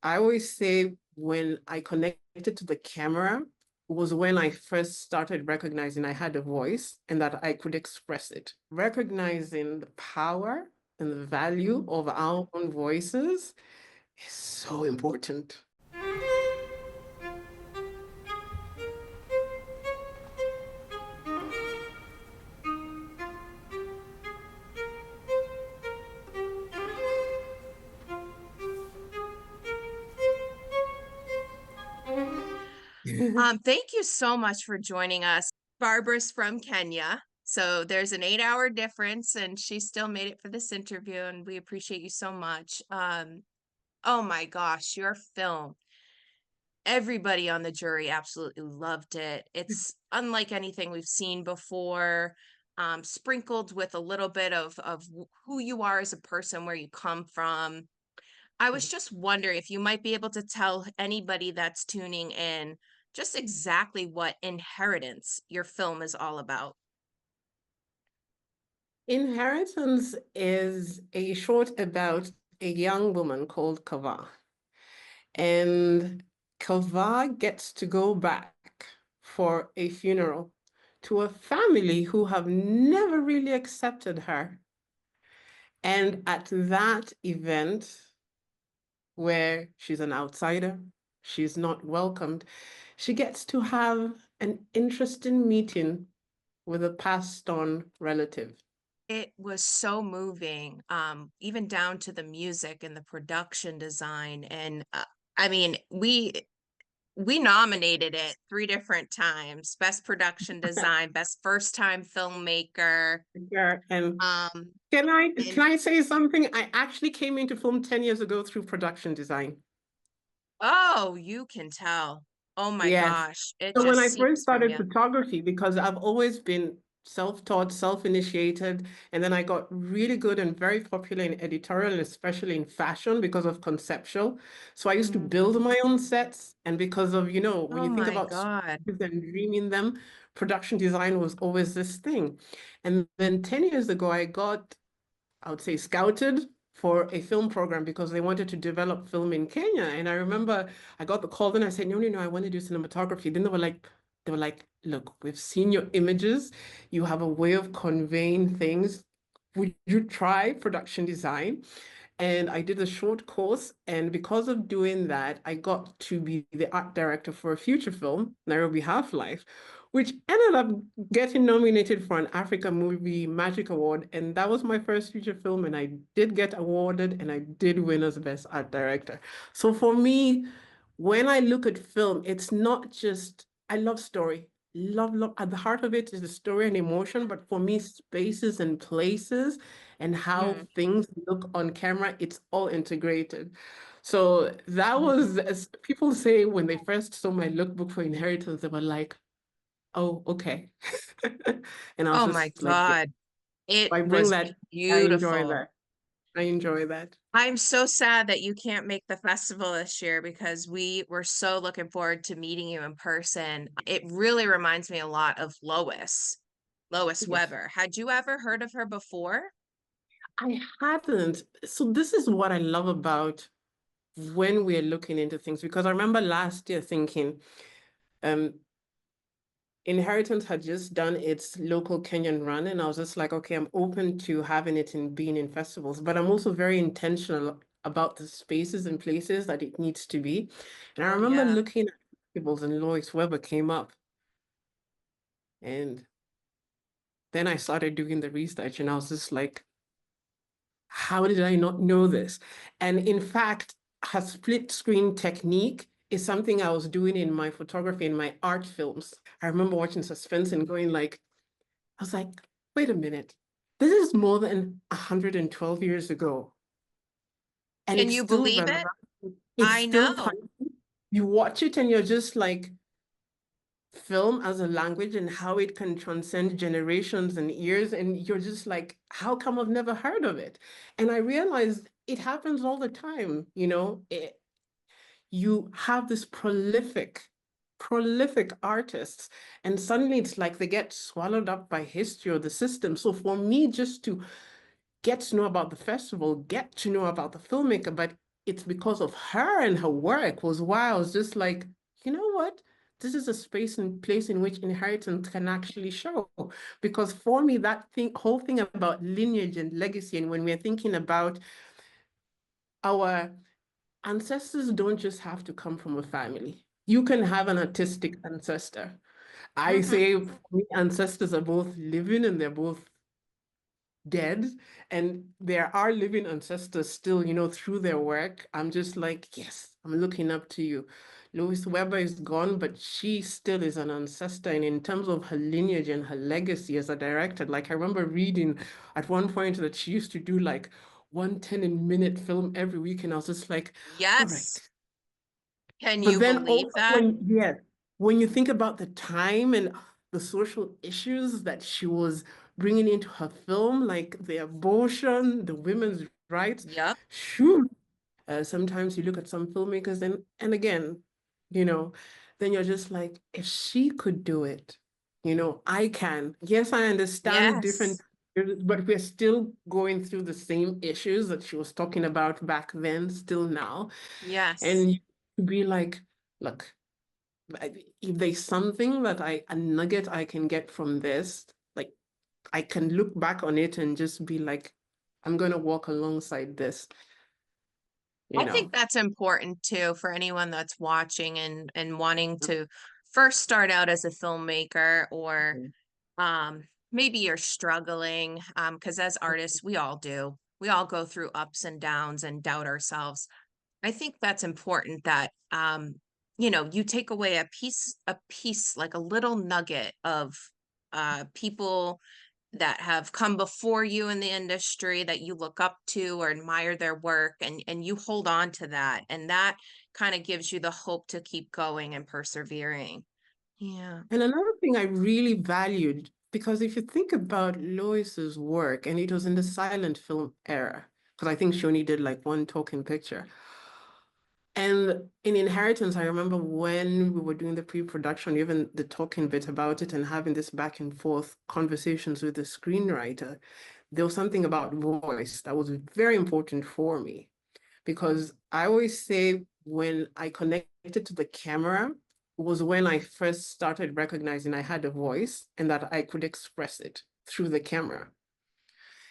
I always say when I connected to the camera was when I first started recognizing I had a voice and that I could express it. Recognizing the power and the value of our own voices is so important. Thank you so much for joining us. Barbara's from Kenya, so there's an 8-hour difference, and she still made it for this interview, and we appreciate you so much. Oh my gosh, your film. Everybody on the jury absolutely loved it. It's unlike anything we've seen before, sprinkled with a little bit of who you are as a person, where you come from. I was just wondering if you might be able to tell anybody that's tuning in just exactly what Inheritance, your film, is all about. Inheritance is a short about a young woman called Kavaa. And Kavaa gets to go back for a funeral to a family who have never really accepted her. And at that event, where she's an outsider, she's not welcomed, she gets to have an interesting meeting with a passed on relative. It was so moving, even down to the music and the production design. And I mean, we nominated it 3 different times: Best Production Design, Best First Time Filmmaker. Yeah, and Um, can I and can I say something? I actually came into film 10 years ago through production design. oh, you can tell. Oh my Yes. gosh, it So when just I first seeps from started you. photography, because I've always been self-taught, self-initiated, and then I got really good and very popular in editorial, and especially in fashion because of conceptual. So I used to Mhm. build my own sets, and because of, when Oh you think my about God. stories and dreaming them, production design was always this thing. And then 10 years ago, I would say, scouted for a film program because they wanted to develop film in Kenya. And I remember I got the call and I said, no, no, no, I want to do cinematography. Then they were like, look, we've seen your images. You have a way of conveying things. Would you try production design? And I did a short course. And because of doing that, I got to be the art director for a future film, Nairobi Half-Life, which ended up getting nominated for an Africa Movie Magic Award. And that was my first feature film. And I did get awarded and I did win as Best Art Director. So for me, when I look at film, it's not just, I love story. Love, love. At the heart of it is the story and emotion. But for me, spaces and places and how Mm. things look on camera, it's all integrated. So that was, as people say, when they first saw my lookbook for Inheritance, they were like, oh, okay. And I was Oh my just like, yeah, God. It I bring was that. I enjoy beautiful. that. I enjoy that. I'm so sad that you can't make the festival this year, because we were so looking forward to meeting you in person. It really reminds me a lot of Lois Yes. Weber. Had you ever heard of her before? I hadn't. So this is what I love about when we're looking into things, because I remember last year thinking, um, Inheritance had just done its local Kenyan run, and I was just like, okay, I'm open to having it and being in festivals, but I'm also very intentional about the spaces and places that it needs to be. And I Oh remember yeah. looking at festivals and Lois Weber came up, and then I started doing the research, and I was just like, how did I not know this? And in fact, her split screen technique is something I was doing in my photography and my art films. I remember watching Suspense and going like, I was like, wait a minute. This is more than 112 years ago, and Can it's you still believe it? relevant. It's I still know. time. You watch it and you're just like, film as a language and how it can transcend generations and years. And you're just like, how come I've never heard of it? And I realized it happens all the time. You have this prolific artists, and suddenly it's like they get swallowed up by history or the system. So for me, just to get to know about the festival, get to know about the filmmaker, but it's because of her and her work was why I was just like, you know what? This is a space and place in which inheritance can actually show. Because for me, whole thing about lineage and legacy, and when we're thinking about our ancestors don't just have to come from a family. You can have an artistic ancestor. I Mm-hmm. say for me, ancestors are both living and they're both dead. And there are living ancestors still, through their work. I'm just like, yes, I'm looking up to you. Lois Weber is gone, but she still is an ancestor. And in terms of her lineage and her legacy as a director, like I remember reading at one point that she used to do like one 10-minute film every week. And I was just like, all right. Yes. Can But you then believe also that? when you think about the time and the social issues that she was bringing into her film, like the abortion, the women's rights, Yep. shoot. Sometimes you look at some filmmakers and again, you know, then you're just like, if she could do it, I can. Yes, I understand different, Yes. but we're still going through the same issues that she was talking about back then, still now. Yes. And you be like, look, if there's something a nugget I can get from this, like I can look back on it and just be like, I'm gonna walk alongside this, you I think know. that's important too for anyone that's watching and wanting to first start out as a filmmaker, or Mhm. maybe you're struggling, because as artists we all do. We all go through ups and downs and doubt ourselves. I think that's important that you take away a piece, like a little nugget of people that have come before you in the industry that you look up to or admire their work, and you hold on to that, and that kind of gives you the hope to keep going and persevering. Yeah. And another thing I really valued, because if you think about Lois's work, and it was in the silent film era, because I think she only did like one talking picture. And in Inheritance, I remember when we were doing the pre-production, even the talking bit about it and having this back and forth conversations with the screenwriter, there was something about voice that was very important for me because I always say when I connected to the camera was when I first started recognizing I had a voice and that I could express it through the camera.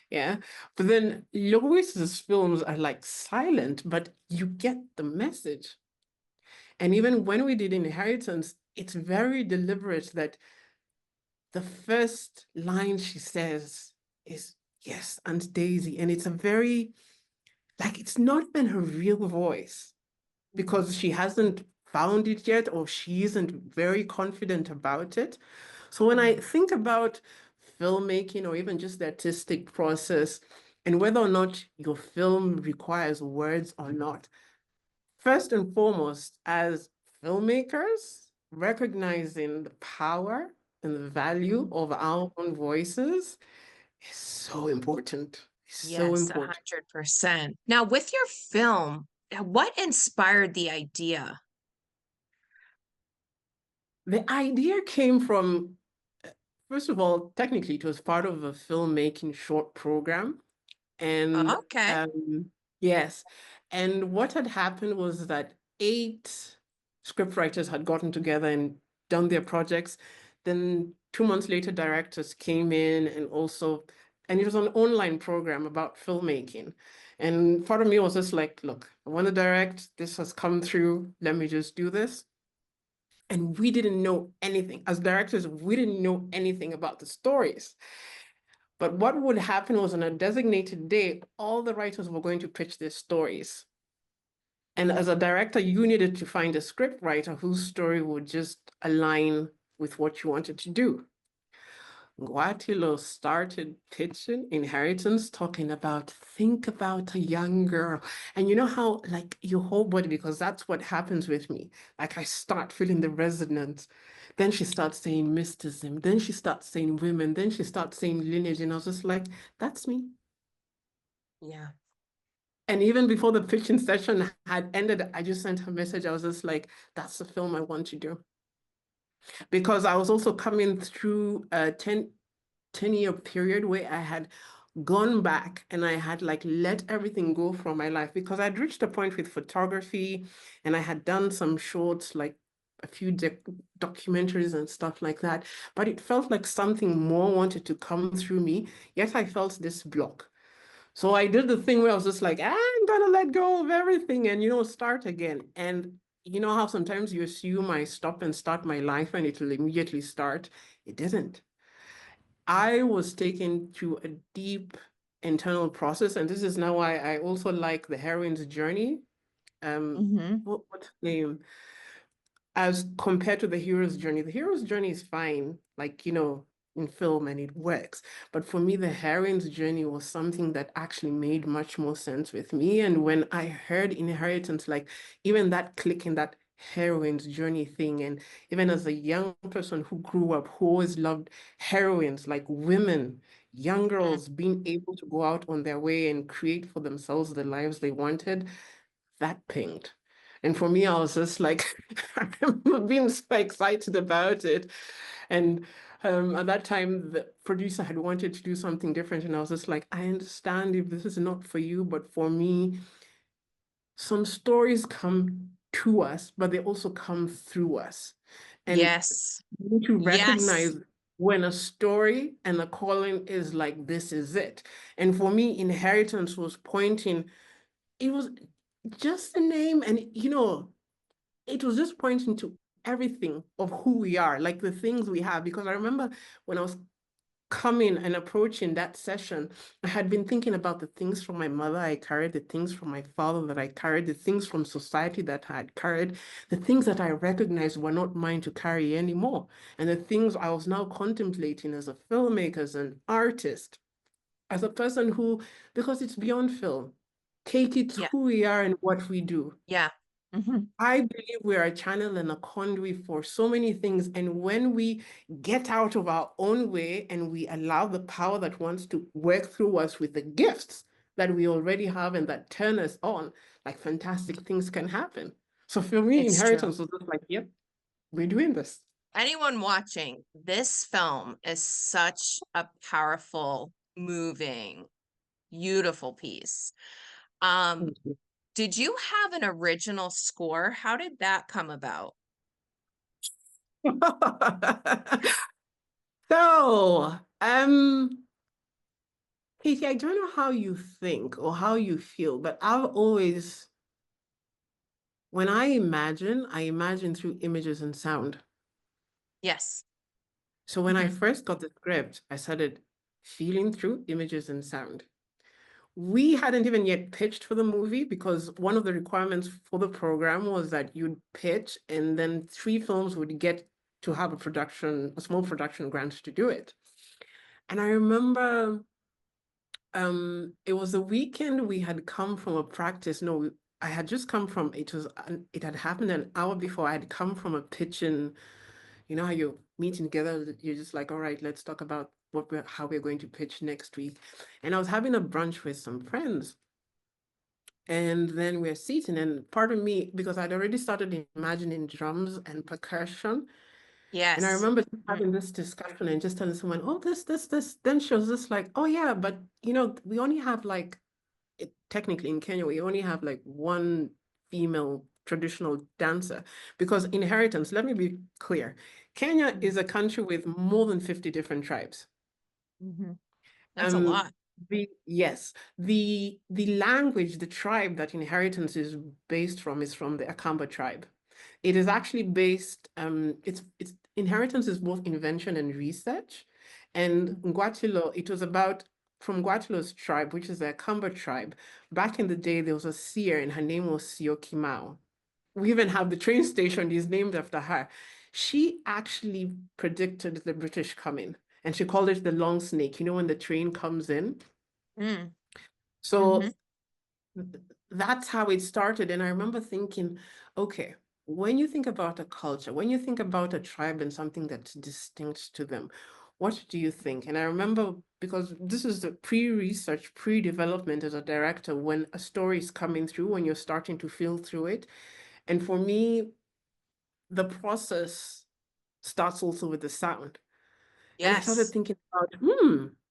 Yeah. But then Lois's films are like silent, but you get the message. And even when we did Inheritance, it's very deliberate that the first line she says is, yes, Aunt Daisy. And it's a very, like, it's not been her real voice because she hasn't found it yet or she isn't very confident about it. So when I think about filmmaking or even just the artistic process and whether or not your film requires words or not, first and foremost, as filmmakers, recognizing the power and the value of our own voices is so important. It's so Yes, important. 100%. Now, with your film, what inspired the idea? The idea came from, first of all, technically, it was part of a filmmaking short program. And Okay. yes, and what had happened was that 8 scriptwriters had gotten together and done their projects. Then 2 months later, directors came in and it was an online program about filmmaking. And part of me was just like, look, I want to direct. This has come through. Let me just do this. And we didn't know anything. As directors, we didn't know anything about the stories. But what would happen was on a designated day, all the writers were going to pitch their stories. And as a director, you needed to find a script writer whose story would just align with what you wanted to do. Guatilo started pitching Inheritance, talking about think about a young girl. And you know how, like, your whole body, because that's what happens with me. Like, I start feeling the resonance. Then she starts saying mysticism. Then she starts saying women. Then she starts saying lineage. And I was just like, that's me. Yeah. And even before the pitching session had ended, I just sent her a message. I was just like, that's the film I want to do. Because I was also coming through a 10-year period where I had gone back and I had like let everything go from my life, because I'd reached a point with photography and I had done some shorts, like a few documentaries and stuff like that, but it felt like something more wanted to come through me, yet I felt this block. So I did the thing where I was just like, I'm gonna let go of everything and, start again. And you know how sometimes you assume I stop and start my life and it will immediately start? It didn't. I was taken through a deep internal process, and this is now why I also like the heroine's journey. Mm-hmm. What's the name? As compared to the hero's journey. The hero's journey is fine, like, in film, and it works. But for me, the heroine's journey was something that actually made much more sense with me. And when I heard inheritance, like even that click in that heroine's journey thing, and even as a young person who grew up, who always loved heroines, like women, young girls being able to go out on their way and create for themselves the lives they wanted, that pinged. And for me, I was just like, I remember being so excited about it. And at that time, the producer had wanted to do something different. And I was just like, I understand if this is not for you, but for me, some stories come to us, but they also come through us. And Yes. you need to Yes. recognize when a story and a calling is like, this is it. And for me, inheritance was pointing, it was just the name, and it was just pointing to everything of who we are, like the things we have. Because I remember when I was coming and approaching that session, I had been thinking about the things from my mother I carried, the things from my father that I carried, the things from society that I had carried, the things that I recognized were not mine to carry anymore, and the things I was now contemplating as a filmmaker, as an artist, as a person who, because it's beyond film, take it Yeah. who we are and what we do. Yeah. Mm-hmm. I believe we're a channel and a conduit for so many things. And when we get out of our own way and we allow the power that wants to work through us with the gifts that we already have and that turn us on, like fantastic things can happen. So for me, It's true. inheritance was just like, yep, we're doing this. Anyone watching, this film is such a powerful, moving, beautiful piece. Um, Thank you. did you have an original score? How did that come about? So, Katie, I don't know how you think or how you feel, but I've always, when I imagine through images and sound. Yes. So when I Mm-hmm. first got the script, I started feeling through images and sound. We hadn't even yet pitched for the movie, because one of the requirements for the program was that you'd pitch and then 3 films would get to have a small production grant to do it. And I remember it was a weekend we had come from a practice. No, I had just come from, it had happened an hour before. I had come from a pitching. You know how you're meeting together, you're just like, all right, let's talk about how we're going to pitch next week. And I was having a brunch with some friends. And then we're sitting, and part of me, because I'd already started imagining drums and percussion. And I Yes. remember having this discussion and just telling someone, oh, this. Then she was just like, oh, yeah, but we only have like, technically in Kenya, we only have like one female traditional dancer, because inheritance, let me be clear, Kenya is a country with more than 50 different tribes. Mm-hmm. That's a Um, lot. yes, the language, the tribe that inheritance is based from is from the Akamba tribe. It is actually based, it's inheritance is both invention and research. And Ngwatilo, it was about, from Ngwatilo's tribe, which is the Akamba tribe. Back in the day, there was a seer, and her name was Siokimau. We even have the train station is named after her. She actually predicted the British coming, and she called it the long snake, when the train comes in. Mm. Mm-hmm. So that's how it started. And I remember thinking, okay, when you think about a culture, when you think about a tribe and something that's distinct to them, what do you think? And I remember, because this is the pre-research, pre-development as a director, when a story is coming through, when you're starting to feel through it. And for me, the process starts also with the sound. And I started Yes. thinking about,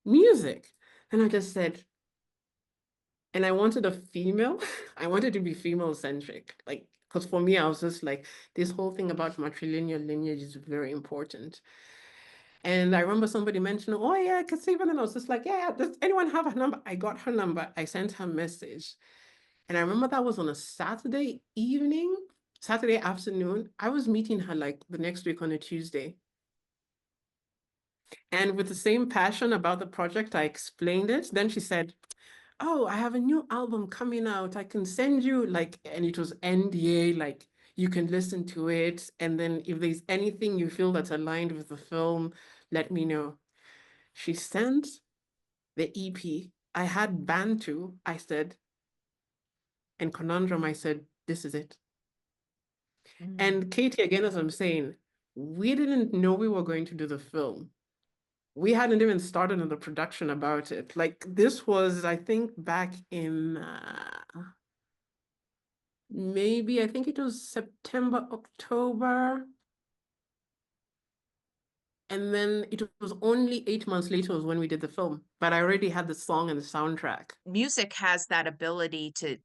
music. And I just said, and I wanted a female. I wanted to be female centric. Like, because for me, I was just like, this whole thing about matrilineal lineage is very important. And I remember somebody mentioned, oh yeah, Kasiva. And I was just like, yeah, does anyone have her number? I got her number. I sent her a message. And I remember that was on a Saturday evening, Saturday afternoon. I was meeting her like the next week on a Tuesday. And with the same passion about the project, I explained it. Then she said, oh, I have a new album coming out. I can send you like, and it was NDA, like you can listen to it. And then if there's anything you feel that's aligned with the film, let me know. She sent the EP. I had Bantu, I said, and Conundrum, I said, this is it. And Katie, again, as I'm saying, we didn't know we were going to do the film. We hadn't even started on the production about it. Like this was, I think, back in maybe, I think it was September, October. And then it was only 8 months later was when we did the film, but I already had the song and the soundtrack. Music has that ability to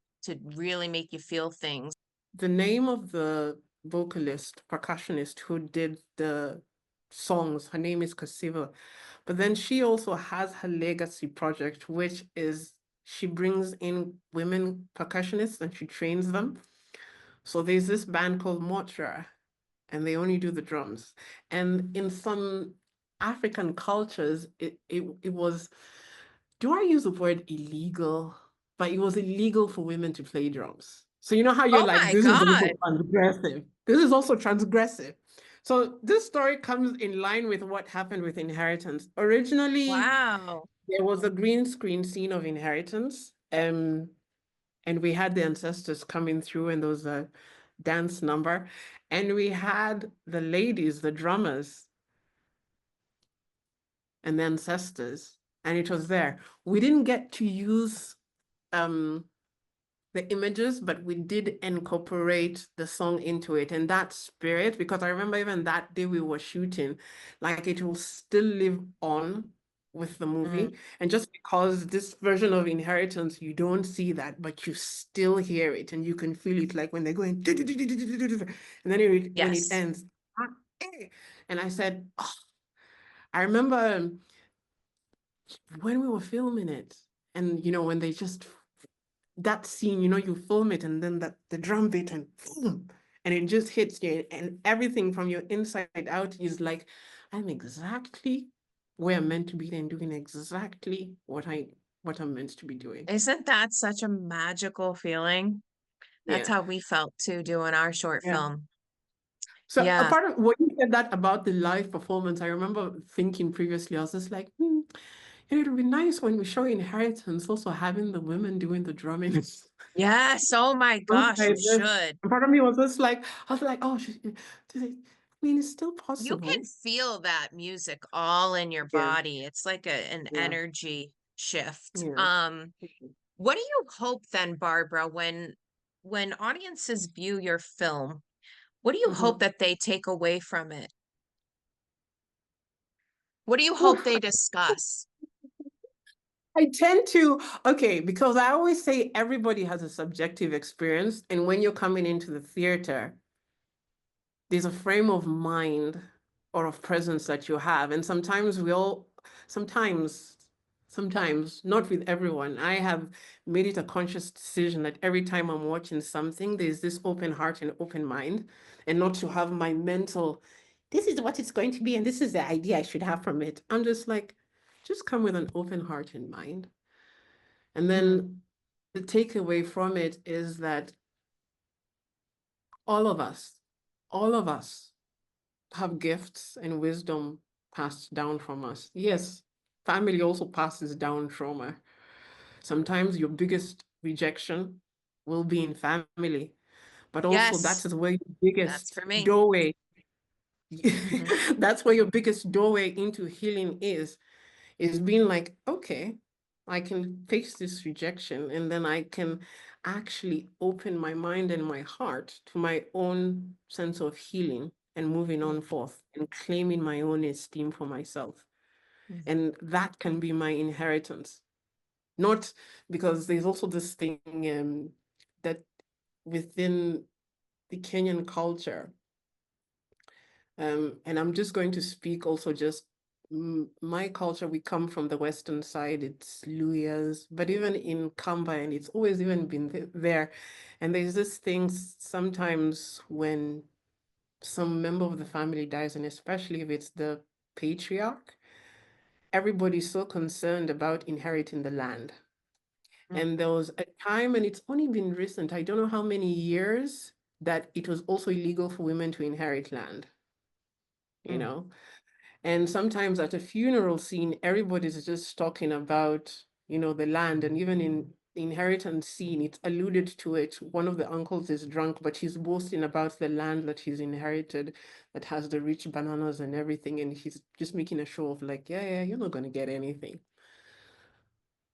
really make you feel things. The name of the vocalist, percussionist who did the songs, her name is Kasiva. But then she also has her legacy project, which is she brings in women percussionists and she trains them. So there's this band called Motra, and they only do the drums. And in some African cultures, it was, do I use the word illegal? But it was illegal for women to play drums. So you know how you're Oh like, my this is also God. transgressive. This is also transgressive. So this story comes in line with what happened with Inheritance. Originally, Wow. there was a green screen scene of Inheritance. And we had the ancestors coming through and there was a dance number. And we had the ladies, the drummers, and the ancestors. And it was there. We didn't get to use the images, but we did incorporate the song into it and that spirit, because I remember even that day we were shooting, like it will still live on with the movie. And just because this version of Inheritance, you don't see that, but you still hear it and you can feel it, like when they're going, and then when it Yes. ends, and I said, oh, I remember when we were filming it, and you know, when they just that scene, you know, you film it and then the drum beat and boom, and it just hits you and everything from your inside out is like, I'm exactly where I'm meant to be and doing exactly what I'm meant to be doing. Isn't that such a magical feeling? That's Yeah. how we felt too doing our short Yeah. film. So a Yeah. part of what you said that about the live performance, I remember thinking previously, I was just like, it would be nice when we show Inheritance also having the women doing the drumming. Yes. Oh my gosh, you Like this. should. And part of me was just like, I was like, oh, I mean, it's still You can possible. feel that music all in your Yeah, body. It's like an yeah, energy shift. yeah. What do you hope then, Barbara, when audiences view your film, what do you hope Mhm. that they take away from it? What do you hope Oof. they discuss? I tend to, okay, because I always say everybody has a subjective experience. And when you're coming into the theater, there's a frame of mind or of presence that you have. And sometimes, sometimes, not with everyone, I have made it a conscious decision that every time I'm watching something, there's this open heart and open mind, and not to have my mental, this is what it's going to be, and this is the idea I should have from it. I'm just like, just come with an open heart and mind. And Mhm. then the takeaway from it is that all of us, all of us have gifts and wisdom passed down from us. Yes, family also passes down trauma. Sometimes your biggest rejection will be in family, but also that Yes, is where your that's biggest for me. doorway, Mhm. that's where your biggest doorway into healing is being like, okay, I can face this rejection and then I can actually open my mind and my heart to my own sense of healing and moving on forth and claiming my own esteem for myself. Mhm. And that can be my inheritance. Not because there's also this thing that within the Kenyan culture, and I'm just going to speak also just my culture. We come from the Western side, it's Luyas, but even in Kavaa, and it's always even been there. And there's this thing sometimes when some member of the family dies, and especially if it's the patriarch, everybody's so concerned about inheriting the land. And there was a time, and it's only been recent, I don't know how many years, that it was also illegal for women to inherit land, you Mm. know? And sometimes at a funeral scene, everybody's just talking about, the land. And even in the inheritance scene, it's alluded to it. One of the uncles is drunk, but he's boasting about the land that he's inherited that has the rich bananas and everything. And he's just making a show of like, yeah, you're not going to get anything.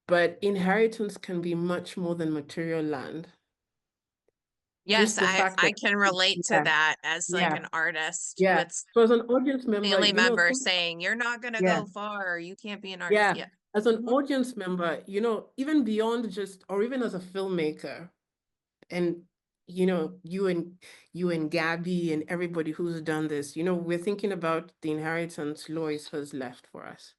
But inheritance can be much more than material land. Yes, Just the I fact I that, can relate to yeah, that as like yeah, an artist yeah. with So as an audience member, family members think, saying you're not gonna yeah, go far, you can't be an artist. yeah. Yeah. As an Mhm. audience member, even beyond just, or even as a filmmaker, and you and Gabby and everybody who's done this, we're thinking about the inheritance Lois has left for us.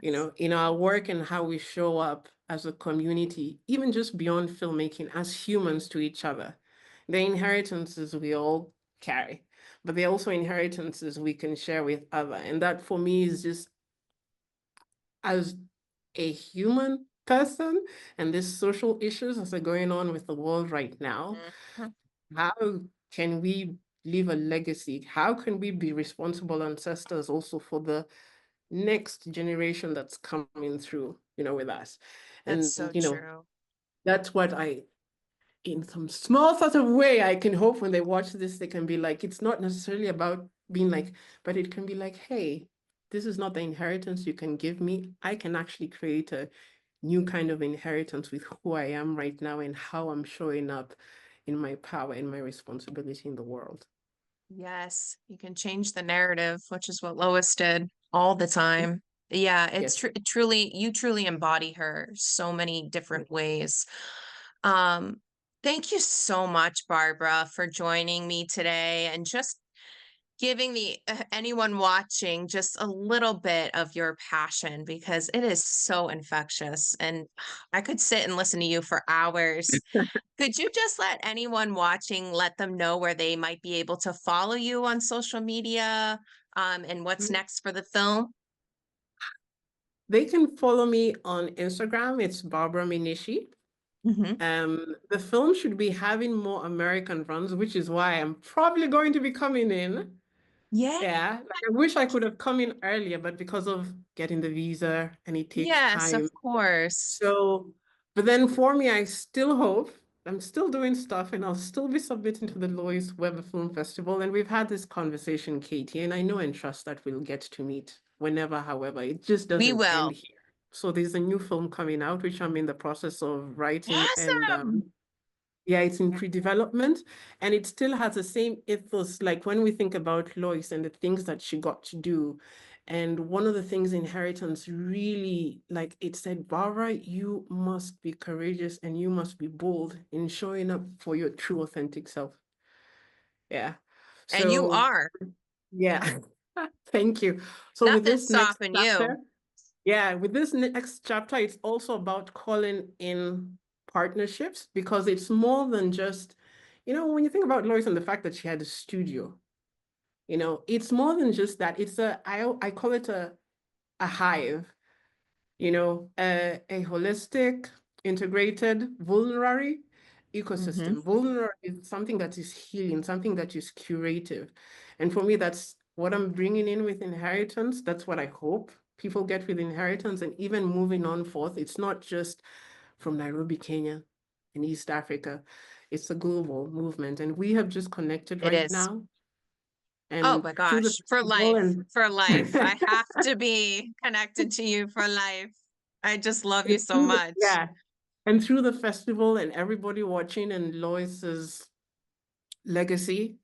Yes. In our work and how we show up as a community, even just beyond filmmaking, as humans to each other. The inheritances we all carry, but they're also inheritances we can share with other. And that for me is just, as a human person, and these social issues as are going on with the world right now, Mhm. how can we leave a legacy? How can we be responsible ancestors also for the next generation that's coming through, with us? That's And, so true. that's what in some small sort of way, I can hope when they watch this, they can be like, it's not necessarily about being like, but it can be like, hey, this is not the inheritance you can give me. I can actually create a new kind of inheritance with who I am right now and how I'm showing up in my power and my responsibility in the world. Yes, you can change the narrative, which is what Lois did all the time. Yeah, it's Yes. truly, you truly embody her so many different ways. Um, Thank you so much, Barbara, for joining me today and just giving the anyone watching just a little bit of your passion because it is so infectious and I could sit and listen to you for hours. Could you just let anyone watching let them know where they might be able to follow you on social media, and what's next for the film? They can follow me on Instagram. It's Barbara Minishi. Mhm. The film should be having more American runs, which is why I'm probably going to be coming in. Yeah. Yeah, like I wish I could have come in earlier, but because of getting the visa and it takes Yes, of time. course. So, but then for me, I still hope I'm still doing stuff and I'll still be submitting to the Lois Weber Film Festival. And we've had this conversation, Katie, and I know and trust that we'll get to meet whenever, however, it just We doesn't end will. here. So there's a new film coming out, which I'm in the process of writing, and Awesome. yeah, it's in pre-development, and it still has the same ethos. Like when we think about Lois and the things that she got to do, and one of the things Inheritance really, like it said, Barbara, you must be courageous and you must be bold in showing up for your true authentic self. Yeah. And you So are. yeah, thank you. So with Nothing this next stopping you. chapter, yeah, with this next chapter, it's also about calling in partnerships because it's more than just, when you think about Lois and the fact that she had a studio, it's more than just that. It's I call it a hive, a holistic, integrated, vulnerary Mhm. ecosystem. Vulnerary is something that is healing, something that is curative. And for me, that's what I'm bringing in with Inheritance. That's what I hope people get with Inheritance. And even moving on forth, it's not just from Nairobi, Kenya, in East Africa. It's a global movement. And we have just connected It right is. now. Oh And my through the gosh, for festival life, and for life. I have to be connected to you for life. I just love you so much. yeah, and through the festival and everybody watching and Lois's legacy,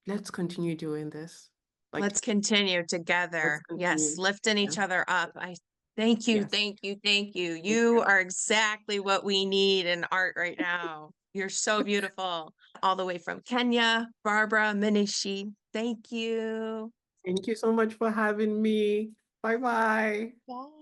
let's continue doing this. Like, Let's continue let's together. Yes, continue. lifting Yeah. each other up. Thank you, Yes. thank you, thank you. Thank You you. are exactly what we need in art right now. You're so beautiful. All the way from Kenya, Barbara Minishi. Thank you. Thank you so much for having me. Bye bye. Bye.